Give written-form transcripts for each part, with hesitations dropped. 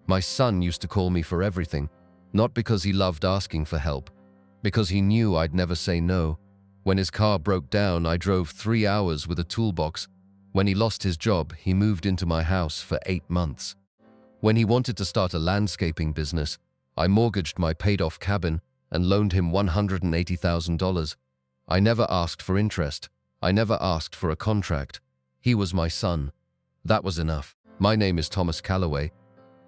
My son used to call me for everything, not because he loved asking for help, because he knew I'd never say no. When his car broke down, I drove 3 hours with a toolbox. When he lost his job, he moved into my house for 8 months. When he wanted to start a landscaping business, I mortgaged my paid-off cabin and loaned him $180,000. I never asked for interest. I never asked for a contract. He was my son. That was enough. My name is Thomas Calloway.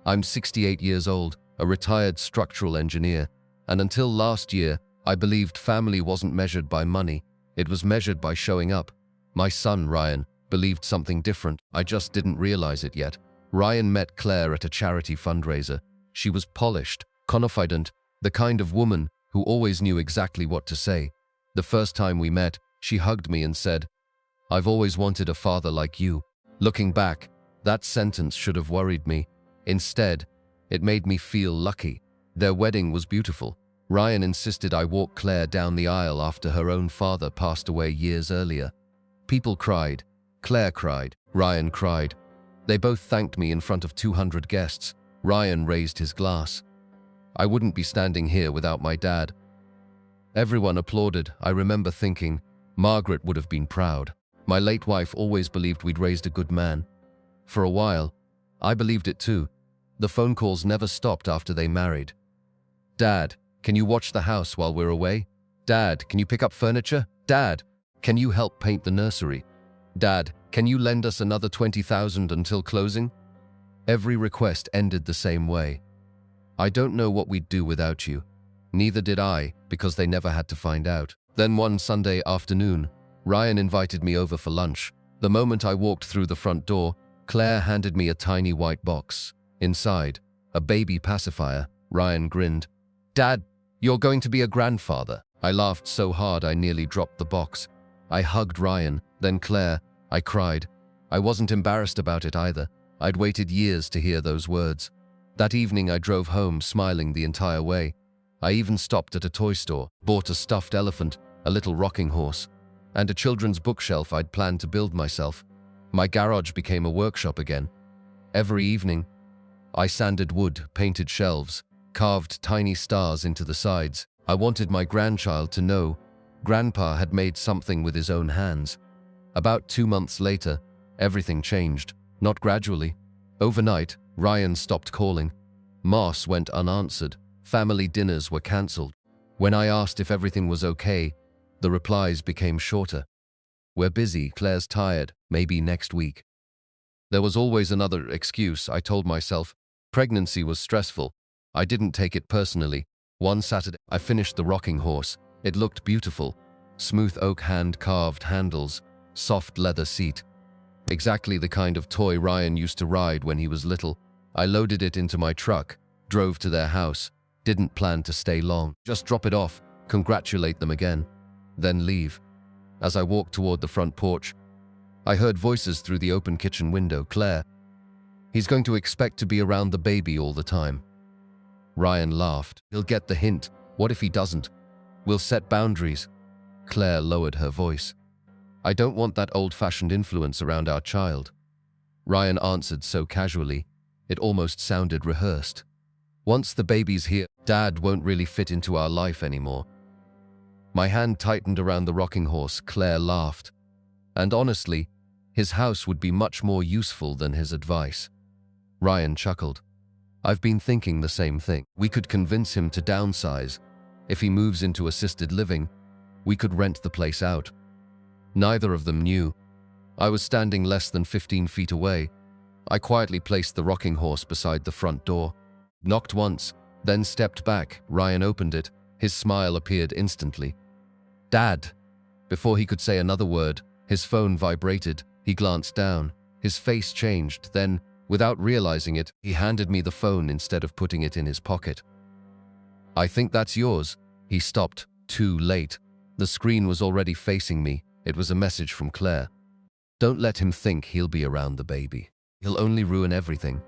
I'm 68 years old, a retired structural engineer, and until last year, I believed family wasn't measured by money. It was measured by showing up. My son, Ryan, believed something different. I just didn't realize it yet. Ryan met Claire at a charity fundraiser. She was polished, confident, the kind of woman who always knew exactly what to say. The first time we met, she hugged me and said, "I've always wanted a father like you." Looking back, that sentence should have worried me. Instead, it made me feel lucky. Their wedding was beautiful. Ryan insisted I walk Claire down the aisle after her own father passed away years earlier. People cried. Claire cried. Ryan cried. They both thanked me in front of 200 guests. Ryan raised his glass. I wouldn't be standing here without my dad. Everyone applauded. I remember thinking, Margaret would have been proud. My late wife always believed we'd raised a good man. For a while, I believed it too. The phone calls never stopped after they married. "Dad, can you watch the house while we're away? Dad, can you pick up furniture? Dad, can you help paint the nursery? Dad, can you lend us another $20,000 until closing?" Every request ended the same way. "I don't know what we'd do without you." Neither did I, because they never had to find out. Then one Sunday afternoon, Ryan invited me over for lunch. The moment I walked through the front door, Claire handed me a tiny white box. Inside, a baby pacifier. Ryan grinned. "Dad, you're going to be a grandfather." I laughed so hard I nearly dropped the box. I hugged Ryan, then Claire. I cried. I wasn't embarrassed about it either. I'd waited years to hear those words. That evening I drove home smiling the entire way. I even stopped at a toy store, bought a stuffed elephant, a little rocking horse, and a children's bookshelf I'd planned to build myself. My garage became a workshop again. Every evening, I sanded wood, painted shelves, carved tiny stars into the sides. I wanted my grandchild to know Grandpa had made something with his own hands. About 2 months later, everything changed. Not gradually. Overnight, Ryan stopped calling. Moss went unanswered. Family dinners were cancelled. When I asked if everything was okay, the replies became shorter. "We're busy, Claire's tired, maybe next week." There was always another excuse. I told myself pregnancy was stressful. I didn't take it personally. One Saturday, I finished the rocking horse. It looked beautiful. Smooth oak hand-carved handles, soft leather seat. Exactly the kind of toy Ryan used to ride when he was little. I loaded it into my truck, drove to their house. Didn't plan to stay long. Just drop it off, congratulate them again, then leave. As I walked toward the front porch, I heard voices through the open kitchen window. "Claire, he's going to expect to be around the baby all the time." Ryan laughed. "He'll get the hint. What if he doesn't? We'll set boundaries." Claire lowered her voice. "I don't want that old-fashioned influence around our child." Ryan answered so casually, it almost sounded rehearsed. "Once the baby's here, Dad won't really fit into our life anymore." My hand tightened around the rocking horse. Claire laughed. "And honestly, his house would be much more useful than his advice." Ryan chuckled. "I've been thinking the same thing. We could convince him to downsize. If he moves into assisted living, we could rent the place out." Neither of them knew. I was standing less than 15 feet away. I quietly placed the rocking horse beside the front door. Knocked once, then stepped back. Ryan opened it. His smile appeared instantly. "Dad!" Before he could say another word, his phone vibrated. He glanced down. His face changed. Then, without realizing it, he handed me the phone instead of putting it in his pocket. "I think that's yours." He stopped. Too late. The screen was already facing me. It was a message from Claire. "Don't let him think he'll be around the baby. He'll only ruin everything."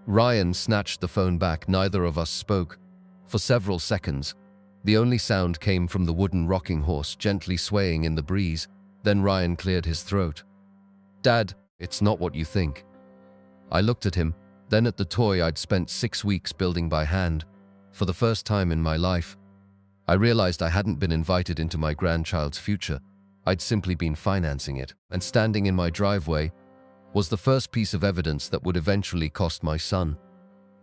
Ryan snatched the phone back. Neither of us spoke. For several seconds, the only sound came from the wooden rocking horse gently swaying in the breeze. Then Ryan cleared his throat. "Dad, it's not what you think." I looked at him. Then at the toy I'd spent 6 weeks building by hand. For the first time in my life, I realized I hadn't been invited into my grandchild's future. I'd simply been financing it. And standing in my driveway was the first piece of evidence that would eventually cost my son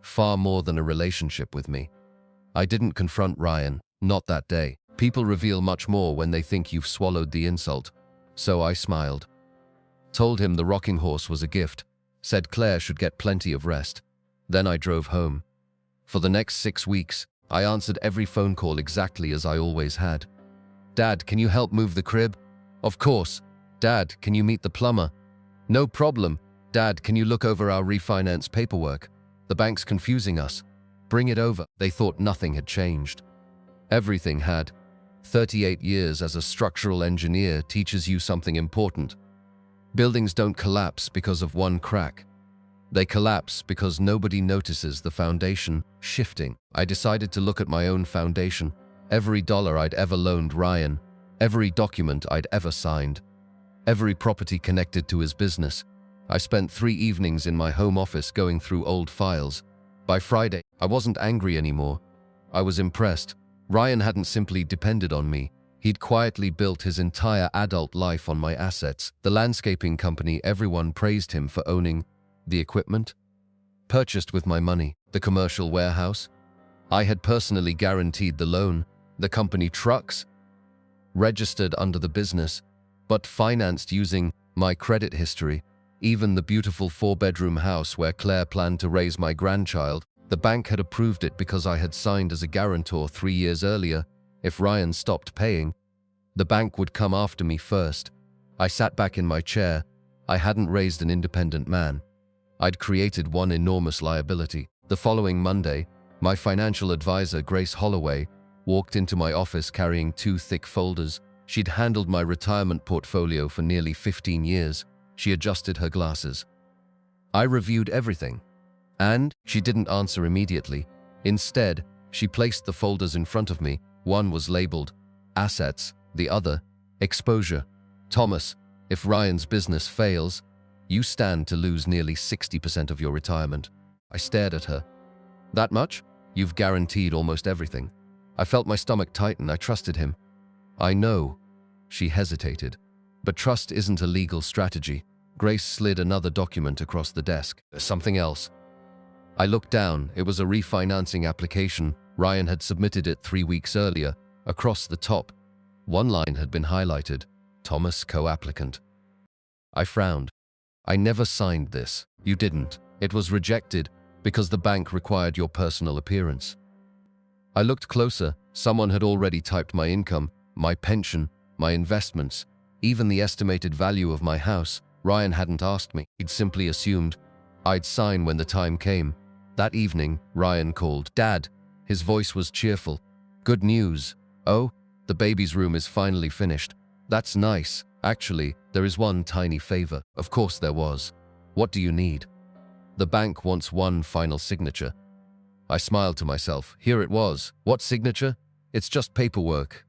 far more than a relationship with me. I didn't confront Ryan, not that day. People reveal much more when they think you've swallowed the insult. So I smiled. Told him the rocking horse was a gift. Said Claire should get plenty of rest. Then I drove home. For the next 6 weeks, I answered every phone call exactly as I always had. Dad, can you help move the crib? Of course. Dad, can you meet the plumber? No problem. Dad, can you look over our refinance paperwork? The bank's confusing us. Bring it over. They thought nothing had changed. Everything had. 38 years as a structural engineer teaches you something important. Buildings don't collapse because of one crack. They collapse because nobody notices the foundation shifting. I decided to look at my own foundation, every dollar I'd ever loaned Ryan, every document I'd ever signed, every property connected to his business. I spent 3 evenings in my home office going through old files. By Friday, I wasn't angry anymore. I was impressed. Ryan hadn't simply depended on me. He'd quietly built his entire adult life on my assets. The landscaping company everyone praised him for owning, the equipment purchased with my money, the commercial warehouse I had personally guaranteed the loan, the company trucks registered under the business, but financed using my credit history, even the beautiful 4-bedroom house where Claire planned to raise my grandchild. The bank had approved it because I had signed as a guarantor 3 years earlier. If Ryan stopped paying, the bank would come after me first. I sat back in my chair. I hadn't raised an independent man. I'd created one enormous liability. The following Monday, my financial advisor, Grace Holloway, walked into my office carrying 2 thick folders. She'd handled my retirement portfolio for nearly 15 years. She adjusted her glasses. I reviewed everything. And she didn't answer immediately. Instead, she placed the folders in front of me. One was labeled Assets, the other Exposure. Thomas, if Ryan's business fails, you stand to lose nearly 60% of your retirement. I stared at her. That much? You've guaranteed almost everything. I felt my stomach tighten. I trusted him. I know. She hesitated. But trust isn't a legal strategy. Grace slid another document across the desk. There's something else. I looked down. It was a refinancing application. Ryan had submitted it 3 weeks earlier. Across the top, one line had been highlighted. Thomas, co-applicant. I frowned. I never signed this. You didn't. It was rejected because the bank required your personal appearance. I looked closer. Someone had already typed my income, my pension, my investments, even the estimated value of my house. Ryan hadn't asked me. He'd simply assumed I'd sign when the time came. That evening, Ryan called. Dad. His voice was cheerful. Good news. Oh, the baby's room is finally finished. That's nice. Actually, there is one tiny favor. Of course there was. What do you need? The bank wants one final signature. I smiled to myself. Here it was. What signature? It's just paperwork.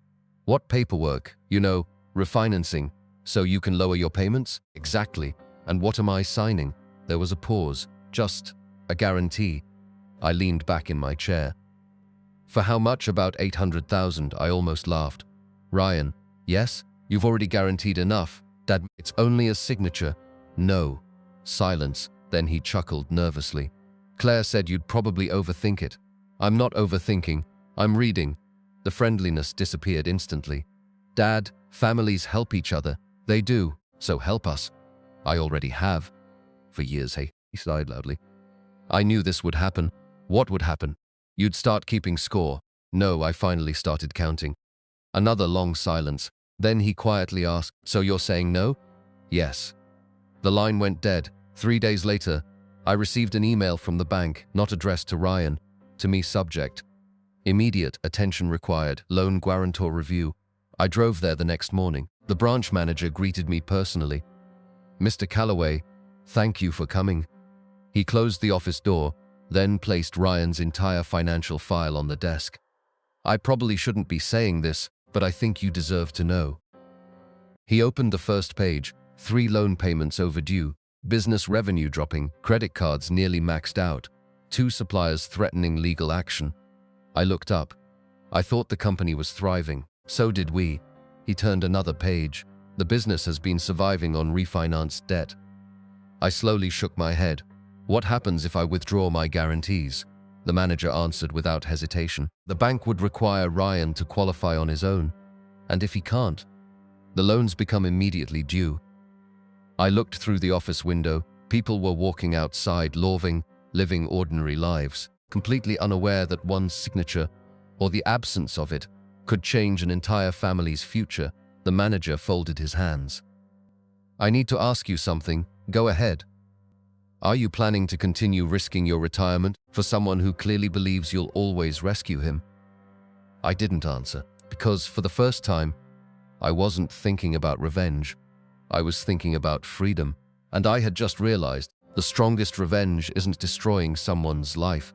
What paperwork? You know, refinancing. So you can lower your payments? Exactly. And what am I signing? There was a pause. Just a guarantee. I leaned back in my chair. For how much? About 800,000. I almost laughed. Ryan, yes? You've already guaranteed enough. Dad, it's only a signature. No. Silence. Then he chuckled nervously. Claire said you'd probably overthink it. I'm not overthinking. I'm reading. The friendliness disappeared instantly. Dad, families help each other. They do. So help us. I already have. For years, hey, he sighed loudly. I knew this would happen. What would happen? You'd start keeping score. No, I finally started counting. Another long silence. Then he quietly asked, so you're saying no? Yes. The line went dead. 3 days later, I received an email from the bank, not addressed to Ryan. To me, subject: immediate attention required, loan guarantor review. I drove there the next morning. The branch manager greeted me personally. Mr. Calloway, thank you for coming. He closed the office door, then placed Ryan's entire financial file on the desk. I probably shouldn't be saying this, but I think you deserve to know. He opened the first page, 3 loan payments overdue, Business revenue dropping, credit cards nearly maxed out, 2 suppliers threatening legal action. I looked up. I thought the company was thriving. So did we. He turned another page. The business has been surviving on refinanced debt. I slowly shook my head. What happens if I withdraw my guarantees? The manager answered without hesitation. The bank would require Ryan to qualify on his own. And if he can't, the loans become immediately due. I looked through the office window. People were walking outside, living ordinary lives, completely unaware that one's signature, or the absence of it, could change an entire family's future. The manager folded his hands. I need to ask you something. Go ahead. Are you planning to continue risking your retirement for someone who clearly believes you'll always rescue him? I didn't answer, because for the first time, I wasn't thinking about revenge. I was thinking about freedom, and I had just realized the strongest revenge isn't destroying someone's life.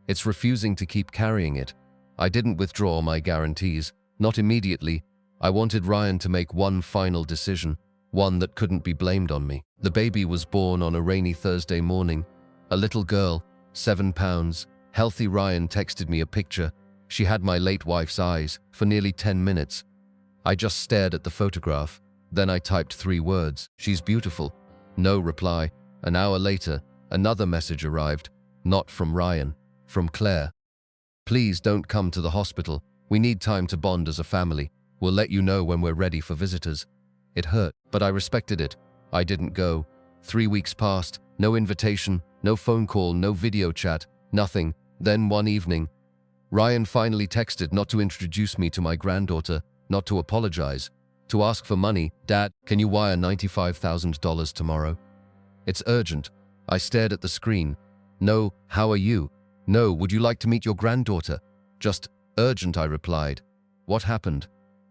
It's refusing to keep carrying it. I didn't withdraw my guarantees, not immediately. I wanted Ryan to make one final decision, one that couldn't be blamed on me. The baby was born on a rainy Thursday morning. A little girl, 7 pounds. Healthy. Ryan texted me a picture. She had my late wife's eyes for nearly 10 minutes. I just stared at the photograph. Then I typed 3 words. She's beautiful. No reply. An hour later, another message arrived. Not from Ryan, from Claire. Please don't come to the hospital. We need time to bond as a family. We'll let you know when we're ready for visitors. It hurt, but I respected it. I didn't go. 3 weeks passed. No invitation, no phone call, no video chat, nothing. Then one evening, Ryan finally texted not to introduce me to my granddaughter, not to apologize, to ask for money. Dad, can you wire $95,000 tomorrow? It's urgent. I stared at the screen. No, how are you? No, would you like to meet your granddaughter? Just urgent, I replied. What happened?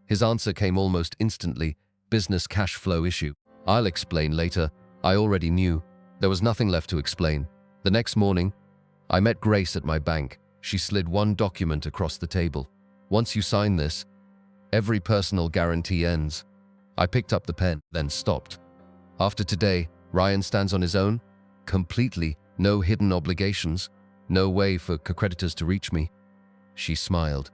His answer came almost instantly. Business cash flow issue. I'll explain later. I already knew. There was nothing left to explain. The next morning, I met Grace at my bank. She slid one document across the table. Once you sign this, every personal guarantee ends. I picked up the pen, then stopped. After today, Ryan stands on his own, completely, no hidden obligations, no way for creditors to reach me. She smiled.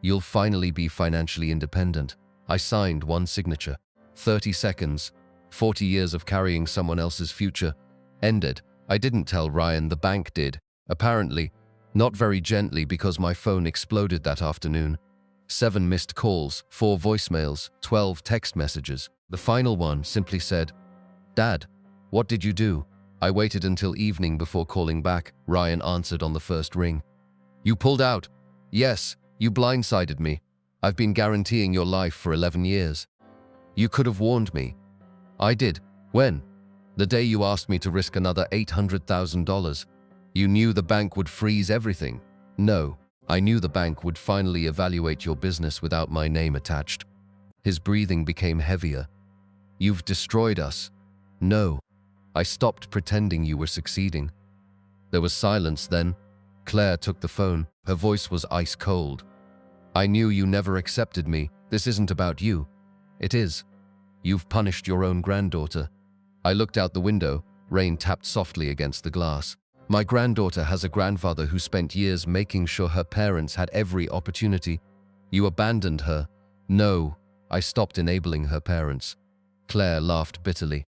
You'll finally be financially independent. I signed one signature. 30 seconds, 40 years of carrying someone else's future, ended. I didn't tell Ryan, the bank did. Apparently, not very gently, because my phone exploded that afternoon. 7 missed calls, 4 voicemails, 12 text messages. The final one simply said, Dad, what did you do? I waited until evening before calling back. Ryan answered on the first ring. You pulled out. Yes, you blindsided me. I've been guaranteeing your life for 11 years. You could have warned me. I did. When? The day you asked me to risk another $800,000. You knew the bank would freeze everything. No, I knew the bank would finally evaluate your business without my name attached. His breathing became heavier. You've destroyed us. No. I stopped pretending you were succeeding. There was silence then. Claire took the phone. Her voice was ice cold. I knew you never accepted me. This isn't about you. It is. You've punished your own granddaughter. I looked out the window. Rain tapped softly against the glass. My granddaughter has a grandfather who spent years making sure her parents had every opportunity. You abandoned her. No, I stopped enabling her parents. Claire laughed bitterly.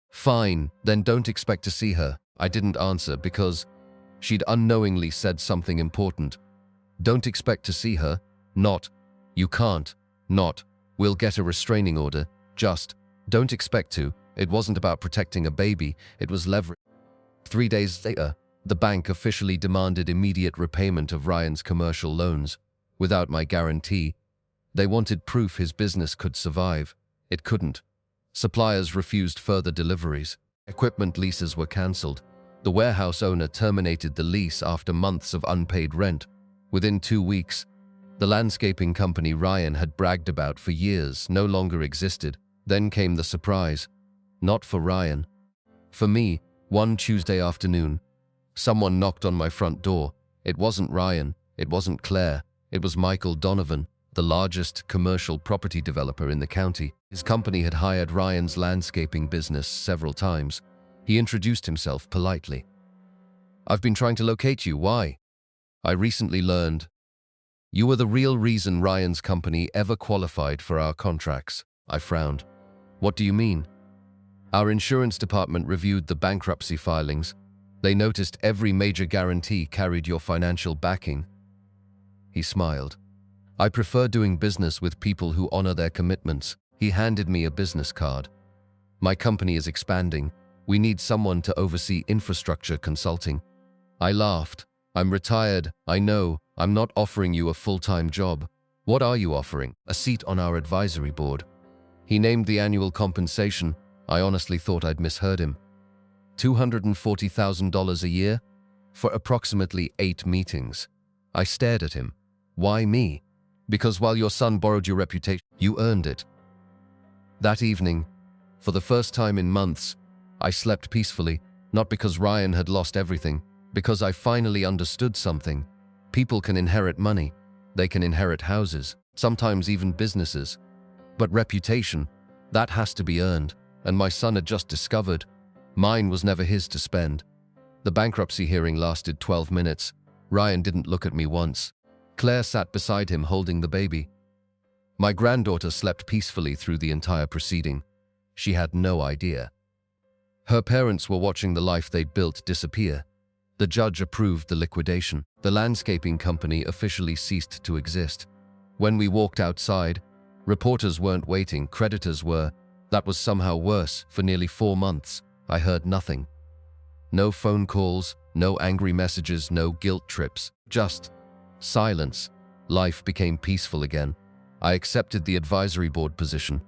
Fine, then don't expect to see her. I didn't answer because she'd unknowingly said something important. Don't expect to see her. Not. You can't. Not. We'll get a restraining order. Just. Don't expect to. It wasn't about protecting a baby. It was leverage. 3 days later, the bank officially demanded immediate repayment of Ryan's commercial loans. Without my guarantee, they wanted proof his business could survive. It couldn't. Suppliers refused further deliveries. Equipment leases were cancelled. The warehouse owner terminated the lease after months of unpaid rent. Within 2 weeks, the landscaping company Ryan had bragged about for years no longer existed. Then came the surprise. Not for Ryan. For me, one Tuesday afternoon, someone knocked on my front door. It wasn't Ryan. It wasn't Claire. It was Michael Donovan, the largest commercial property developer in the county. His company had hired Ryan's landscaping business several times. He introduced himself politely. "I've been trying to locate you. Why?" "I recently learned you were the real reason Ryan's company ever qualified for our contracts." I frowned. "What do you mean?" "Our insurance department reviewed the bankruptcy filings. They noticed every major guarantee carried your financial backing." He smiled. "I prefer doing business with people who honor their commitments." He handed me a business card. "My company is expanding. We need someone to oversee infrastructure consulting." I laughed. "I'm retired. I know. I'm not offering you a full-time job." "What are you offering?" "A seat on our advisory board." He named the annual compensation. I honestly thought I'd misheard him. $240,000 a year? For approximately 8 meetings. I stared at him. "Why me?" "Because while your son borrowed your reputation, you earned it." That evening, for the first time in months, I slept peacefully, not because Ryan had lost everything, because I finally understood something. People can inherit money. They can inherit houses, sometimes even businesses. But reputation, that has to be earned, and my son had just discovered mine was never his to spend. The bankruptcy hearing lasted 12 minutes. Ryan didn't look at me once. Claire sat beside him holding the baby. My granddaughter slept peacefully through the entire proceeding. She had no idea. Her parents were watching the life they'd built disappear. The judge approved the liquidation. The landscaping company officially ceased to exist. When we walked outside, reporters weren't waiting, creditors were. That was somehow worse. For nearly 4 months, I heard nothing. No phone calls, no angry messages, no guilt trips. Just silence. Life became peaceful again. I accepted the advisory board position.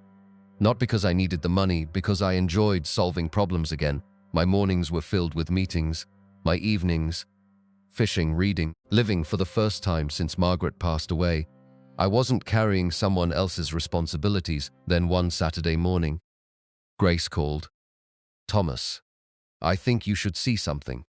Not because I needed the money, because I enjoyed solving problems again. My mornings were filled with meetings. My evenings, fishing, reading, living for the first time since Margaret passed away. I wasn't carrying someone else's responsibilities. Then one Saturday morning, Grace called. "Thomas, I think you should see something."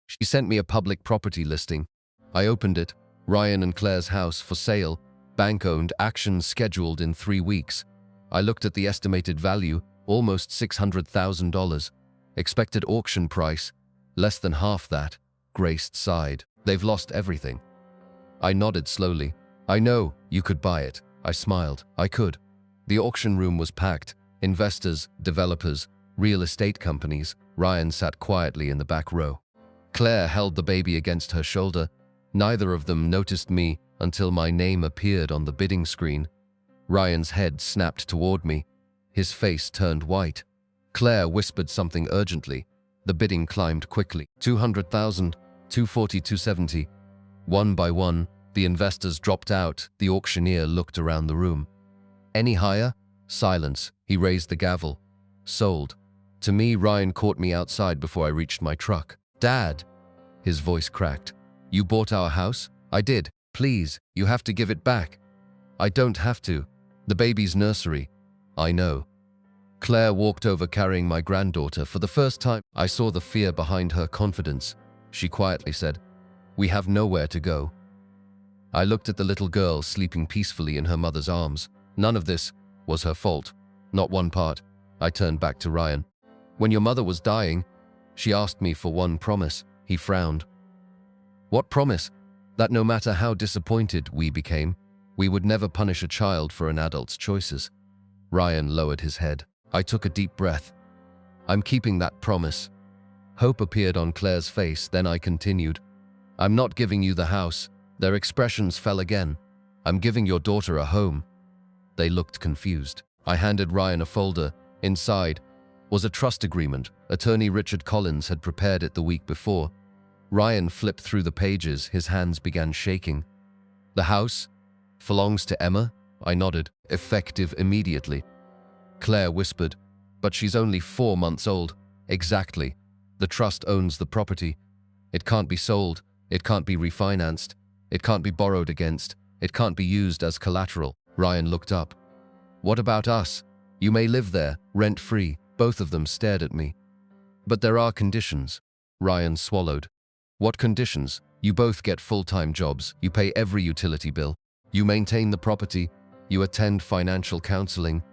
She sent me a public property listing. I opened it. Ryan and Claire's house for sale. Bank-owned, action scheduled in 3 weeks. I looked at the estimated value, almost $600,000. Expected auction price, less than half that. Grace sighed. "They've lost everything." I nodded slowly. "I know, you could buy it." I smiled. I could. The auction room was packed. Investors, developers, real estate companies. Ryan sat quietly in the back row. Claire held the baby against her shoulder. Neither of them noticed me until my name appeared on the bidding screen. Ryan's head snapped toward me. His face turned white. Claire whispered something urgently. The bidding climbed quickly. 200,000, 240, 270. One by one, the investors dropped out. The auctioneer looked around the room. "Any higher?" Silence. He raised the gavel. "Sold." To me, Ryan caught me outside before I reached my truck. "Dad!" His voice cracked. "You bought our house?" "I did. Please, you have to give it back." "I don't have to. The baby's nursery." "I know." Claire walked over carrying my granddaughter. For the first time, I saw the fear behind her confidence. She quietly said, "We have nowhere to go." I looked at the little girl sleeping peacefully in her mother's arms. None of this was her fault. Not one part. I turned back to Ryan. "When your mother was dying, she asked me for one promise." He frowned. "What promise?" "That no matter how disappointed we became, we would never punish a child for an adult's choices." Ryan lowered his head. I took a deep breath. "I'm keeping that promise." Hope appeared on Claire's face, then I continued. "I'm not giving you the house." Their expressions fell again. "I'm giving your daughter a home." They looked confused. I handed Ryan a folder. Inside was a trust agreement. Attorney Richard Collins had prepared it the week before. Ryan flipped through the pages. His hands began shaking. "The house belongs to Emma?" I nodded. "Effective immediately." Claire whispered, "But she's only 4 months old." "Exactly. The trust owns the property. It can't be sold. It can't be refinanced. It can't be borrowed against. It can't be used as collateral." Ryan looked up. "What about us? You may live there, rent-free." Both of them stared at me. "But there are conditions." Ryan swallowed. "What conditions?" "You both get full-time jobs. You pay every utility bill. You maintain the property. You attend financial counseling.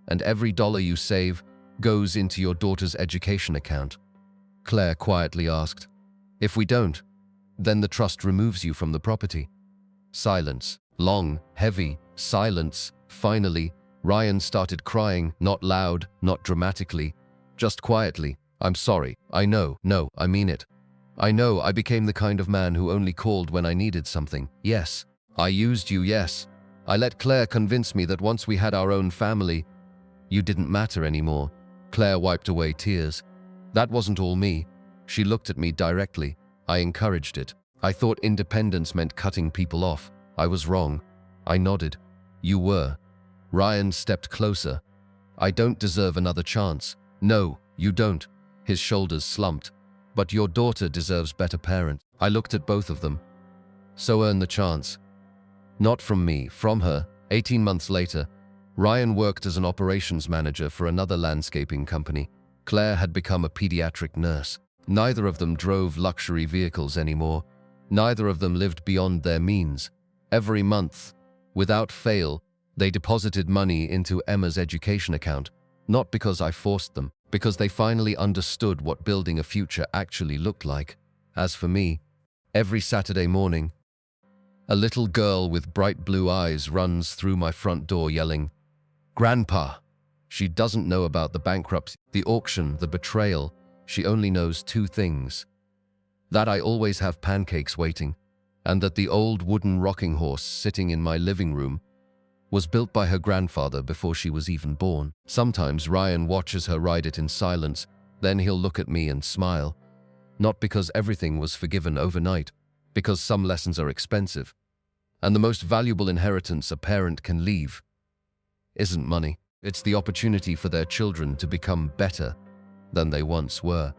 And every dollar you save goes into your daughter's education account." Claire quietly asked. If we don't, then the trust removes you from the property. Silence. Long, heavy silence. Finally, Ryan started crying, not loud, not dramatically, just quietly. I'm sorry. I know. No, I mean it. I know I became the kind of man who only called when I needed something. Yes. I used you, yes. I let Claire convince me that once we had our own family, you didn't matter anymore. Claire wiped away tears. That wasn't all me. She looked at me directly. I encouraged it. I thought independence meant cutting people off. I was wrong. I nodded. You were. Ryan stepped closer. I don't deserve another chance. No, you don't. His shoulders slumped. But your daughter deserves better parents. I looked at both of them. So earn the chance. Not from me, from her. 18 months later, Ryan worked as an operations manager for another landscaping company. Claire had become a pediatric nurse. Neither of them drove luxury vehicles anymore. Neither of them lived beyond their means. Every month, without fail, they deposited money into Emma's education account, not because I forced them, because they finally understood what building a future actually looked like. As for me, every Saturday morning, a little girl with bright blue eyes runs through my front door yelling, "Grandpa!" She doesn't know about the bankruptcy, the auction, the betrayal. She only knows two things: that I always have pancakes waiting, and that the old wooden rocking horse sitting in my living room was built by her grandfather before she was even born. Sometimes Ryan watches her ride it in silence, then he'll look at me and smile. Not because everything was forgiven overnight, because some lessons are expensive. And the most valuable inheritance a parent can leave isn't money. It's the opportunity for their children to become better than they once were.